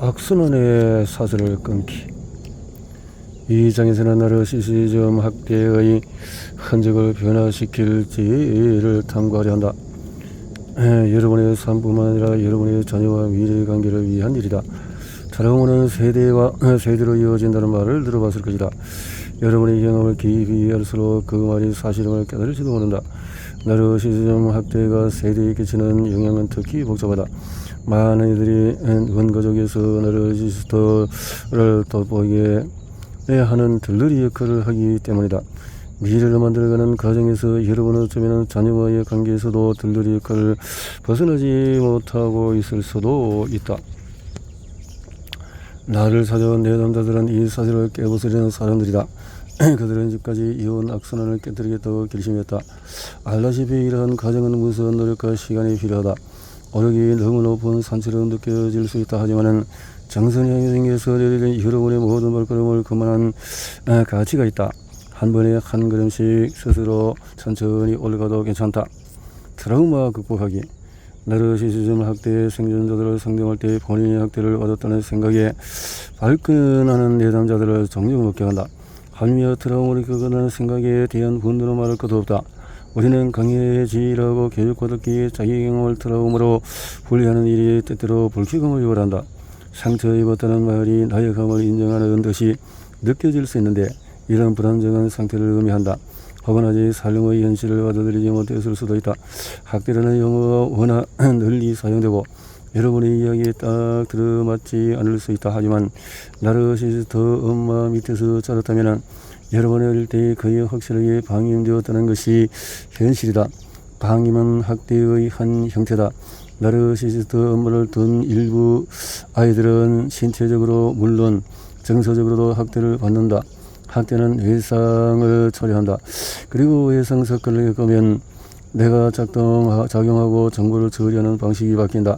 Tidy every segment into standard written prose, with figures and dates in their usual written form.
악순환의 사슬을 끊기. 이 장에서는 나르시시즘 학대의 흔적을 변화시킬지를 탐구하려 한다. 여러분의 삶뿐만 아니라 여러분의 자녀와 미래의 관계를 위한 일이다. 트라우마는 세대와 세대로 이어진다는 말을 들어봤을 것이다. 여러분의 경험을 깊이 이해할수록 그 말이 사실임을 깨달을지도 모른다. 나르시시즘 학대가 세대에 끼치는 영향은 특히 복잡하다. 많은 이들이 원가족에서 나르시스트를 돋보이게 하는 들러리 역할을 하기 때문이다. 미래를 만들어가는 과정에서 여러분은 어쩌면 자녀와의 관계에서도 들러리 역할을 벗어나지 못하고 있을 수도 있다. 나를 찾아온 내담자들은 이 사실을 깨부수려는 사람들이다. 그들은 지금까지 이혼 악순환을 깨뜨리겠다고 결심했다. 알다시피 이러한 과정은 무서운 노력과 시간이 필요하다. 오력이 너무 높은 산처럼 느껴질 수 있다 하지만은 정선향이 생겨서 내리는 여러분의 모든 발걸음을 그만한 가치가 있다. 한 번에 한 걸음씩 스스로 천천히 올라가도 괜찮다. 트라우마 극복하기. 나르시시즘 학대의 생존자들을 상대할 때 본인이 학대를 받았다는 생각에 발끈하는 내담자들을 종종 목격한다. 하며 트라우마를 겪어가는 생각에 대한 분노는 말할 것도 없다. 우리는 강해지라고 교육받았기에 자기 경험을 트라우마로 분리하는 일이 때때로 불쾌감을 유발한다. 상처 입었다는 말이 나약함을 인정하는 듯이 느껴질 수 있는데 이런 불안정한 상태를 의미한다. 혹은 아직 삶의 현실을 받아들이지 못했을 수도 있다. 학대라는 용어가 워낙 널리 사용되고 여러분의 이야기에 딱 들어맞지 않을 수 있다. 하지만 나르시스트 엄마 밑에서 자랐다면 여러분의 어릴 때 그의 확실하게 방임되었다는 것이 현실이다. 방임은 학대의 한 형태다. 나르시스트 엄마를 둔 일부 아이들은 신체적으로 물론 정서적으로도 학대를 받는다. 학대는 외상을 초래한다. 그리고 외상 사건을 겪으면 내가 작용하고 정보를 처리하는 방식이 바뀐다.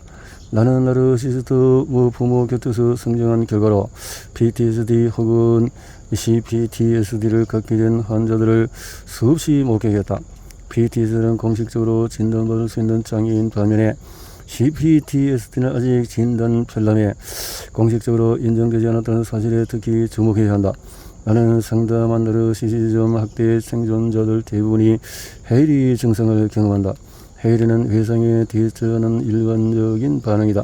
나는 나르시스트 부모 곁에서 성장한 결과로 PTSD 혹은 CPTSD를 갖게 된 환자들을 수없이 목격했다. PTSD는 공식적으로 진단받을 수 있는 장애인 반면에 CPTSD는 아직 진단 편람에 공식적으로 인정되지 않았다는 사실에 특히 주목해야 한다. 나는 상담한 나르시시즘 학대의 생존자들 대부분이 해이리 증상을 경험한다. 해이리는 외상에 대처하는 일반적인 반응이다.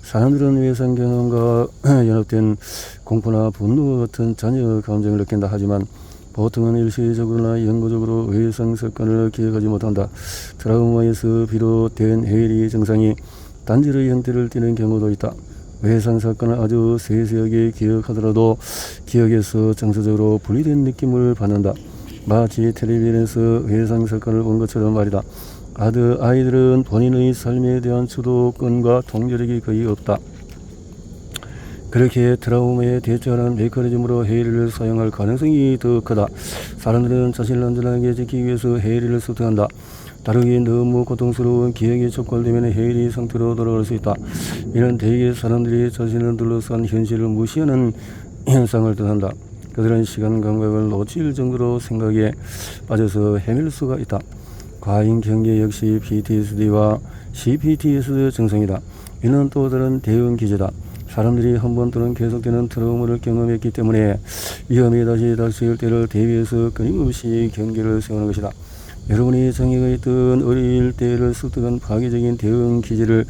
사람들은 외상 경험과 연합된 공포나 분노 같은 잔여 감정을 느낀다 하지만 보통은 일시적으로나 영구적으로 외상 사건을 기억하지 못한다. 트라우마에서 비롯된 해이리 증상이 단절의 형태를 띠는 경우도 있다. 외상 사건을 아주 세세하게 기억하더라도 기억에서 정서적으로 분리된 느낌을 받는다. 마치 텔레비전에서 외상 사건을 본 것처럼 말이다. 아이들은 본인의 삶에 대한 주도권과 통제력이 거의 없다. 그렇게 트라우마에 대처하는 메커니즘으로 해이리를 사용할 가능성이 더 크다. 사람들은 자신을 안전하게 지키기 위해서 해이리를 습득한다. 다르게 너무 고통스러운 기억이 촉발되면 해이리 상태로 돌아갈 수 있다. 이는 대개 사람들이 자신을 둘러싼 현실을 무시하는 현상을 뜻한다. 그들은 시간 감각을 놓칠 정도로 생각에 빠져서 헤맬 수가 있다. 과잉 경계 역시 PTSD와 CPTSD 증상이다. 이는 또 다른 대응 기제다. 사람들이 한 번 또는 계속되는 트라우마를 경험했기 때문에 위험이 다시 닥칠 때를 대비해서 끊임없이 경계를 세우는 것이다. 여러분이 장애가 있던 어릴 때를 습득한 파괴적인 대응 기제를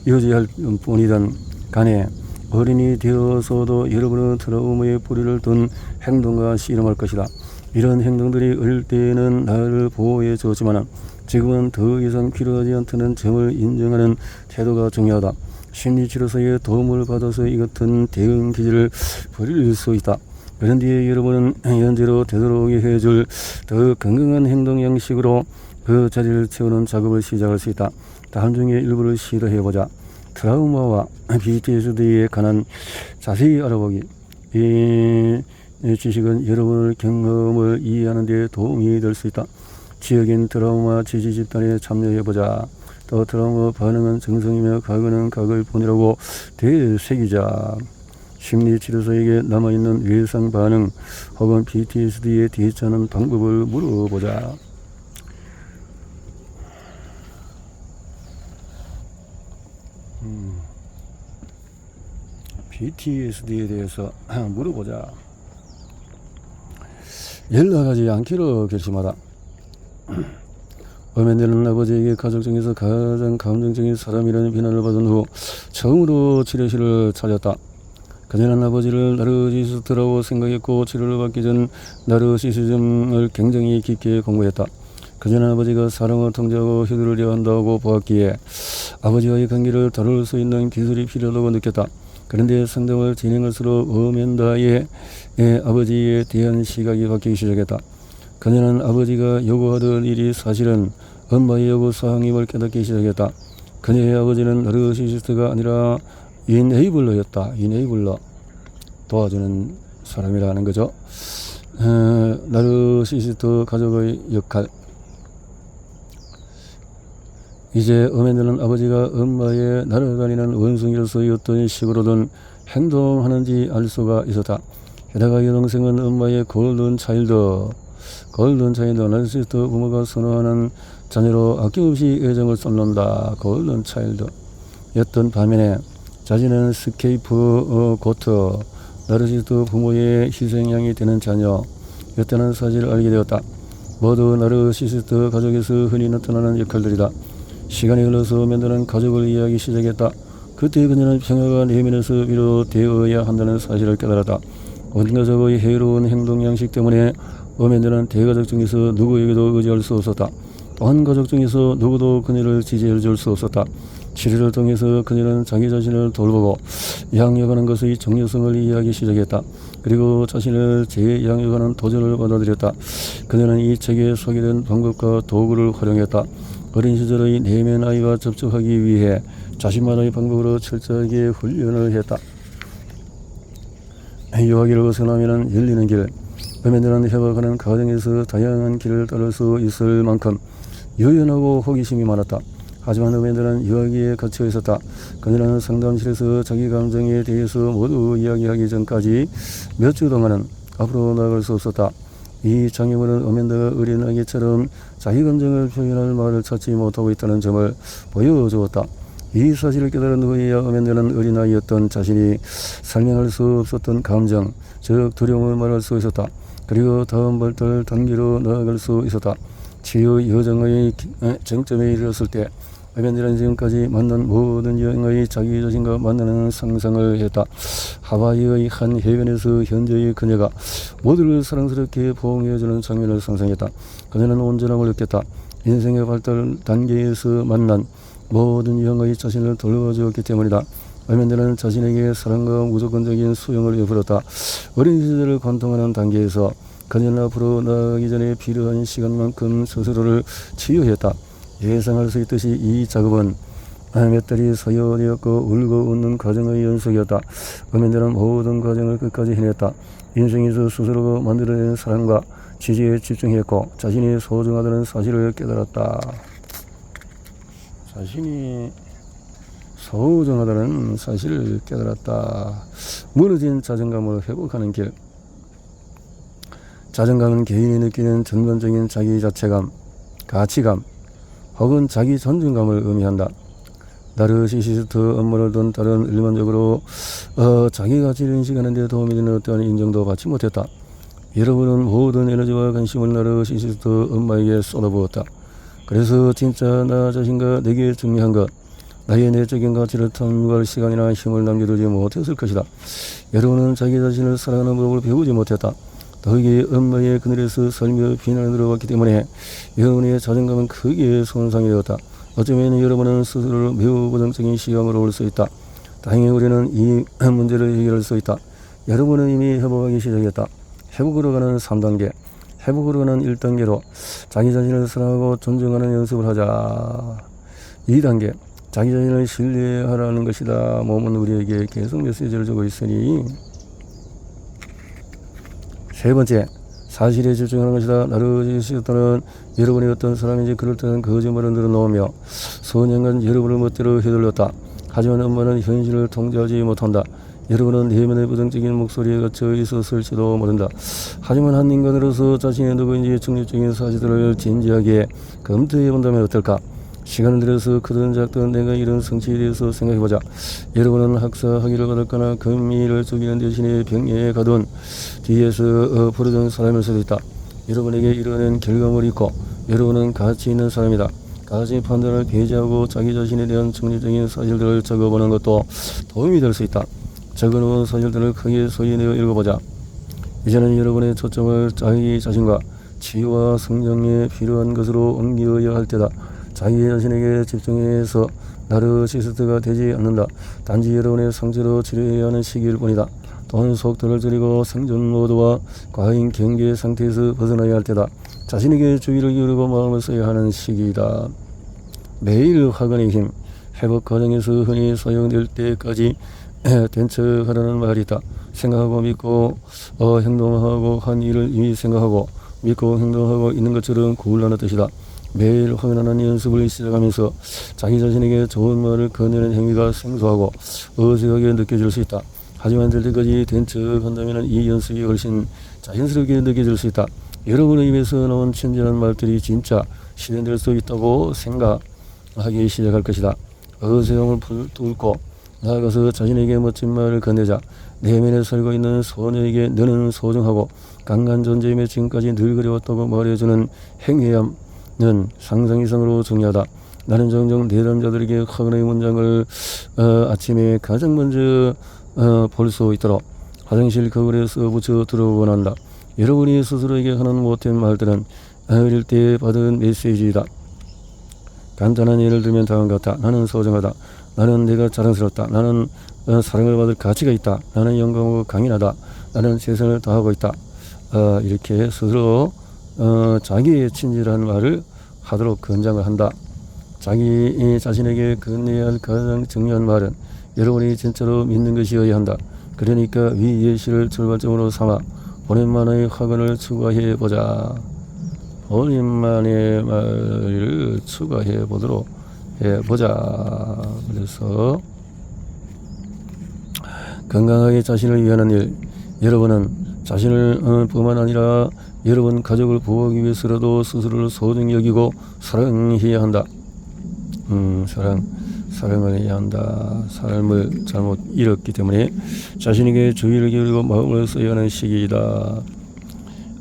유지할 할 뿐이든 간에 어른이 되어서도 여러분은 트라우마의 뿌리를 둔 행동과 씨름할 것이다. 이런 행동들이 어릴 때는 나를 보호해 주었지만 지금은 더 이상 필요하지 않다는 점을 인정하는 태도가 중요하다. 심리치료사의 도움을 받아서 이 같은 대응 기제를 버릴 수 있다. 그런 뒤에 여러분은 현재로 되돌아오게 해줄 더 건강한 행동 양식으로 그 자리를 채우는 작업을 시작할 수 있다. 다음 중에 일부를 시도해보자. 트라우마와 PTSD에 관한 자세히 알아보기. 이 지식은 여러분의 경험을 이해하는 데 도움이 될 수 있다. 지역인 트라우마 지지 집단에 참여해보자. 또 트라우마 반응은 정상이며 과거는 과거일 뿐이라고 되새기자. 심리치료사에게 남아있는 외상 반응 혹은 PTSD에 대처하는 방법을 물어보자. PTSD에 대해서 물어보자. 연락하지 않기로 결심하다. 어멘드는 아버지에게 가족 중에서 가장 감정적인 사람이라는 비난을 받은 후 처음으로 치료실을 찾았다. 그녀는 아버지를 나르시스트라고 생각했고 치료를 받기 전 나르시시즘을 굉장히 깊게 공부했다. 그녀는 아버지가 사랑을 통제하고 휘두르려 한다고 보았기에 아버지와의 관계를 다룰 수 있는 기술이 필요하다고 느꼈다. 그런데 상담을 진행할수록 어멘다의 아버지에 대한 시각이 바뀌기 시작했다. 그녀는 아버지가 요구하던 일이 사실은 엄마의 요구사항임을 깨닫기 시작했다. 그녀의 아버지는 나르시시스트가 아니라 이네이블러였다. 이네이블러, 도와주는 사람이라는 거죠. 나르시시스트 가족의 역할. 이제 어멘드는 아버지가 엄마의 날아다니는 원숭이로서 어떤 식으로든 행동하는지 알 수가 있었다. 게다가 여동생은 엄마의 골든 차일드 나르시스트 부모가 선호하는 자녀로 아낌없이 애정을 쏟는다. 골든 차일드 였던 반면에 자신은 스케이프 고트, 나르시스트 부모의 희생양이 되는 자녀였다는 사실을 알게 되었다. 모두 나르시스트 가족에서 흔히 나타나는 역할들이다. 시간이 흘러서 어멘드는 가족을 이해하기 시작했다. 그때 그녀는 평화가 내면에서 비롯되어야 한다는 사실을 깨달았다. 온 가족의 해로운 행동 양식 때문에 어멘드는 대가족 중에서 누구에게도 의지할 수 없었다. 온 가족 중에서 누구도 그녀를 지지해 줄 수 없었다. 치료를 통해서 그녀는 자기 자신을 돌보고 양육하는 것의 정체성을 이해하기 시작했다. 그리고 자신을 재양육하는 도전을 받아들였다. 그녀는 이 책에 소개된 방법과 도구를 활용했다. 어린 시절의 내면 아이와 접촉하기 위해 자신만의 방법으로 철저하게 훈련을 했다. 유아기를 벗어나면 열리는 길. 어멘드는 회복하는 과정에서 다양한 길을 따를 수 있을 만큼 유연하고 호기심이 많았다. 하지만 어멘드는 유아기에 갇혀 있었다. 그녀는 상담실에서 자기 감정에 대해서 모두 이야기하기 전까지 몇 주 동안은 앞으로 나아갈 수 없었다. 이 장애물은 어멘드가 어린 아기처럼 자기 감정을 표현할 말을 찾지 못하고 있다는 점을 보여주었다. 이 사실을 깨달은 후에야 어멘드는 어린아이였던 자신이 설명할 수 없었던 감정, 즉 두려움을 말할 수 있었다. 그리고 다음 발달 단계로 나아갈 수 있었다. 치유 여정의 정점에 이르렀을 때 어멘드는 지금까지 만난 모든 여행의 자기 자신과 만나는 상상을 했다. 하와이의 한 해변에서 현재의 그녀가 모두를 사랑스럽게 보호해주는 장면을 상상했다. 그녀는 온전함을 느꼈다. 인생의 발달 단계에서 만난 모든 여행의 자신을 돌려주었기 때문이다. 어멘드는 자신에게 사랑과 무조건적인 수용을 베풀었다. 어린 시절을 관통하는 단계에서 그녀는 앞으로 나아가기 전에 필요한 시간만큼 스스로를 치유했다. 예상할 수 있듯이 이 작업은 몇 달이 소요되었고 울고 웃는 과정의 연속이었다. 어멘드는 모든 과정을 끝까지 해냈다. 인생에서 스스로가 만들어낸 사랑과 지지에 집중했고 자신이 소중하다는 사실을 깨달았다. 자신이 소중하다는 사실을 깨달았다. 무너진 자존감을 회복하는 길. 자존감은 개인이 느끼는 전반적인 자기 자체감, 가치감, 혹은 자기 존중감을 의미한다. 나르시시스트 업무를 둔 딸은 일반적으로 자기 가치를 인식하는 데 도움이 되는 어떠한 인정도 받지 못했다. 여러분은 모든 에너지와 관심을 나르시시스트 엄마에게 쏟아부었다. 그래서 진짜 나 자신과 내게 중요한 것, 나의 내적인 가치를 탐구할 시간이나 힘을 남겨두지 못했을 것이다. 여러분은 자기 자신을 사랑하는 법을 배우지 못했다. 더욱이 엄마의 그늘에서 살며 비난을 들어왔기 때문에 여러분의 자존감은 크게 손상이 되었다. 어쩌면 여러분은 스스로를 매우 부정적인 시각으로 볼 수 있다. 다행히 우리는 이 문제를 해결할 수 있다. 여러분은 이미 회복하기 시작했다. 회복으로 가는 3단계, 회복으로 가는 1단계로 자기 자신을 사랑하고 존중하는 연습을 하자. 2단계, 자기 자신을 신뢰하라는 것이다. 몸은 우리에게 계속 메시지를 주고 있으니. 세 번째, 사실에 집중하는 것이다. 나르시시스트는 여러분이 어떤 사람인지 그럴듯한 거짓말을 늘어놓으며 수년간 여러분을 멋대로 휘둘렀다. 하지만 엄마는 현실을 통제하지 못한다. 여러분은 내면의 부정적인 목소리에 갇혀 있었을지도 모른다. 하지만 한 인간으로서 자신이 누구인지 중립적인 사실들을 진지하게 검토해 본다면 어떨까? 시간을 들여서 크든 작든 내가 이룬 성취에 대해서 생각해보자. 여러분은 학사학위를 받았거나 금미를 죽이는 대신에 병리에 가둔 뒤에서 부르던 사람일 수도 있다. 여러분에게 이뤄낸 결과물이 있고 여러분은 가치 있는 사람이다. 가치 판단을 배제하고 자기 자신에 대한 정리적인 사실들을 적어보는 것도 도움이 될 수 있다. 적어놓은 사실들을 크게 소리내어 읽어보자. 이제는 여러분의 초점을 자기 자신과 치유와 성장에 필요한 것으로 옮겨야 할 때다. 자기 자신에게 집중해서 나르시스트가 되지 않는다. 단지 여러분의 상처로 치료해야 하는 시기일 뿐이다. 또한 속도를 줄이고 생존 모드와 과잉 경계 상태에서 벗어나야 할 때다. 자신에게 주의를 기울이고 마음을 써야 하는 시기이다. 매일 화근의 힘, 회복 과정에서 흔히 사용될 때까지 된 척하라는 말이 있다. 생각하고 믿고 행동하고 한 일을 이미 생각하고 믿고 행동하고 있는 것처럼 구울라는 뜻이다. 매일 확인하는 연습을 시작하면서 자기 자신에게 좋은 말을 건네는 행위가 생소하고 어색하게 느껴질 수 있다. 하지만 될 때까지 된 척한다면 이 연습이 훨씬 자연스럽게 느껴질 수 있다. 여러분의 입에서 나온 친절한 말들이 진짜 실현될 수 있다고 생각하기 시작할 것이다. 어색함을 뚫고 나아가서 자신에게 멋진 말을 건네자. 내면에 살고 있는 소녀에게 너는 소중하고 강한 존재임에 지금까지 늘 그려왔다고 말해주는 행위야는 상상 이상으로 중요하다. 나는 종종 내담자들에게 화근의 문장을 아침에 가장 먼저 볼 수 있도록 화장실 거울에 써붙여 들어보곤 한다. 여러분이 스스로에게 하는 못된 말들은 어릴 때 받은 메시지이다. 간단한 예를 들면 다음과 같다. 나는 소중하다. 나는 내가 자랑스럽다. 나는 사랑을 받을 가치가 있다. 나는 영광하고 강인하다. 나는 최선을 다하고 있다. 이렇게 스스로 자기의 친절한 말을 하도록 권장을 한다. 자기 자신에게 건네야 할 가장 중요한 말은 여러분이 진짜로 믿는 것이어야 한다. 그러니까 위 예시를 출발점으로 삼아 본인만의 화근을 추가해보자. 본인만의 말을 추가해보도록 해보자. 그래서 건강하게 자신을 위하는 일. 여러분은 자신을 뿐만 아니라 여러분 가족을 보호하기 위해서라도 스스로를 소중히 여기고 사랑해야 한다. 사랑을 해야 한다. 삶을 잘못 잃었기 때문에 자신에게 주의를 기울이고 마음을 써야 하는 시기이다.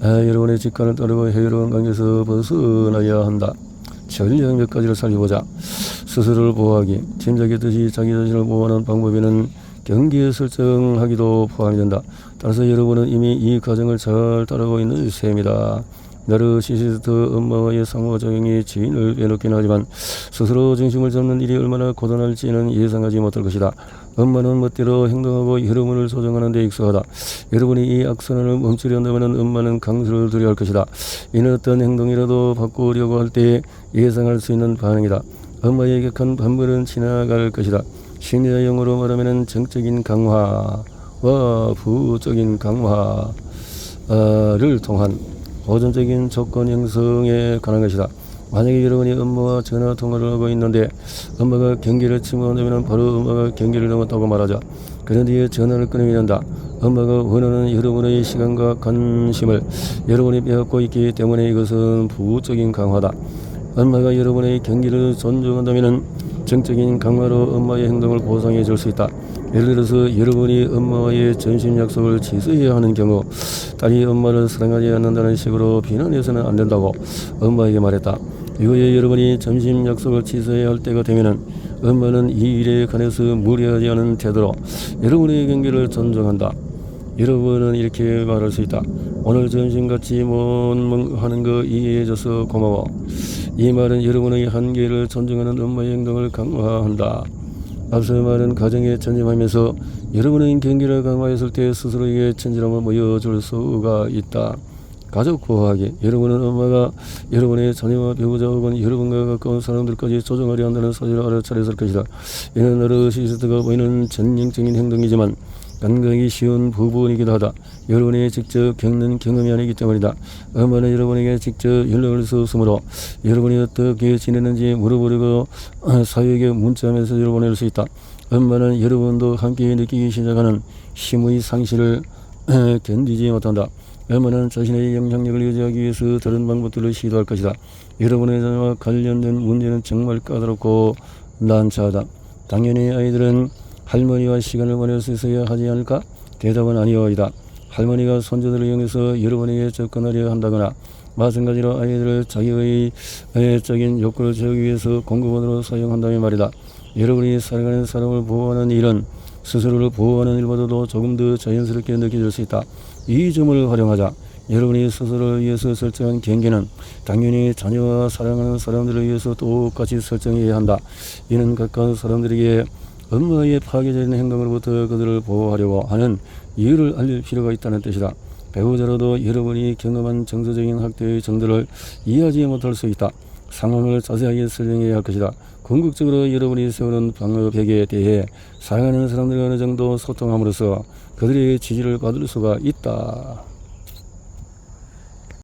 여러분의 직관을 따르고 해로운 관계에서 벗어나야 한다. 전략 몇 가지를 살펴보자. 스스로를 보호하기. 짐작했듯이 자기 자신을 보호하는 방법에는 경계 설정하기도 포함이 된다. 따라서 여러분은 이미 이 과정을 잘 따르고 있는 셈이다. 나르시시스트 엄마와의 상호작용이 지인을 빼놓긴 하지만 스스로 중심을 잡는 일이 얼마나 고단할지는 예상하지 못할 것이다. 엄마는 멋대로 행동하고 여러분을 조정하는 데 익숙하다. 여러분이 이 악순환을 멈추려 한다면 엄마는 강수를 두려워할 것이다. 이는 어떤 행동이라도 바꾸려고 할 때 예상할 수 있는 반응이다. 엄마의 격한 반발은 지나갈 것이다. 심리학 용어로 말하면 정적인 강화와 부적인 강화를 통한 호전적인 조건 형성에 관한 것이다. 만약에 여러분이 엄마와 전화 통화를 하고 있는데 엄마가 경계를 침범한다면 바로 엄마가 경계를 넘었다고 말하자. 그런 뒤에 전화를 끊으면 된다. 엄마가 원하는 여러분의 시간과 관심을 여러분이 빼앗고 있기 때문에 이것은 부적인 강화다. 엄마가 여러분의 경계를 존중한다면 정적인 강화로 엄마의 행동을 보상해 줄 수 있다. 예를 들어서 여러분이 엄마와의 점심 약속을 취소해야 하는 경우 딸이 엄마를 사랑하지 않는다는 식으로 비난해서는 안 된다고 엄마에게 말했다. 이후에 여러분이 점심 약속을 취소해야 할 때가 되면은 엄마는 이 일에 관해서 무리하지 않은 태도로 여러분의 경계를 존중한다. 여러분은 이렇게 말할 수 있다. 오늘 점심같이 못 하는 거 이해해줘서 고마워. 이 말은 여러분의 한계를 존중하는 엄마의 행동을 강화한다. 앞서 말은 가정에 전념하면서 여러분의 경계를 강화했을 때 스스로에게 친절함을 보여줄 수가 있다. 가족 보호하기. 여러분은 엄마가 여러분의 자녀와 배우자 혹은 여러분과 가까운 사람들까지 조정하려 한다는 사실을 알아차렸을 것이다. 이는 나르시시스트가 보이는 전형적인 행동이지만 간과하기 쉬운 부분이기도 하다. 여러분이 직접 겪는 경험이 아니기 때문이다. 엄마는 여러분에게 직접 연락을 썼으므로 여러분이 어떻게 지내는지 물어보려고 사회에게 문자 메시지를 보낼 수 있다. 엄마는 여러분도 함께 느끼기 시작하는 힘의 상실을 견디지 못한다. 외모는 자신의 영향력을 유지하기 위해서 다른 방법들을 시도할 것이다. 여러분의 자녀와 관련된 문제는 정말 까다롭고 난처하다. 당연히 아이들은 할머니와 시간을 보낼 수 있어야 하지 않을까? 대답은 아니오이다. 할머니가 손주들을 이용해서 여러분에게 접근하려 한다거나 마찬가지로 아이들을 자기의 애적인 욕구를 채우기 위해서 공급원으로 사용한다면 말이다. 여러분이 살아가는 사람을 보호하는 일은 스스로를 보호하는 일보다도 조금 더 자연스럽게 느껴질 수 있다. 이 점을 활용하자. 여러분이 스스로를 위해서 설정한 경계는 당연히 자녀와 사랑하는 사람들을 위해서 똑같이 설정해야 한다. 이는 각각 사람들에게 엄마의 파괴적인 행동으로부터 그들을 보호하려고 하는 이유를 알릴 필요가 있다는 뜻이다. 배우자로도 여러분이 경험한 정서적인 학대의 정도를 이해하지 못할 수 있다. 상황을 자세하게 설명해야 할 것이다. 궁극적으로 여러분이 세우는 방어벽에 대해 사랑하는 사람들과 어느 정도 소통함으로써 그들의 지지를 받을 수가 있다.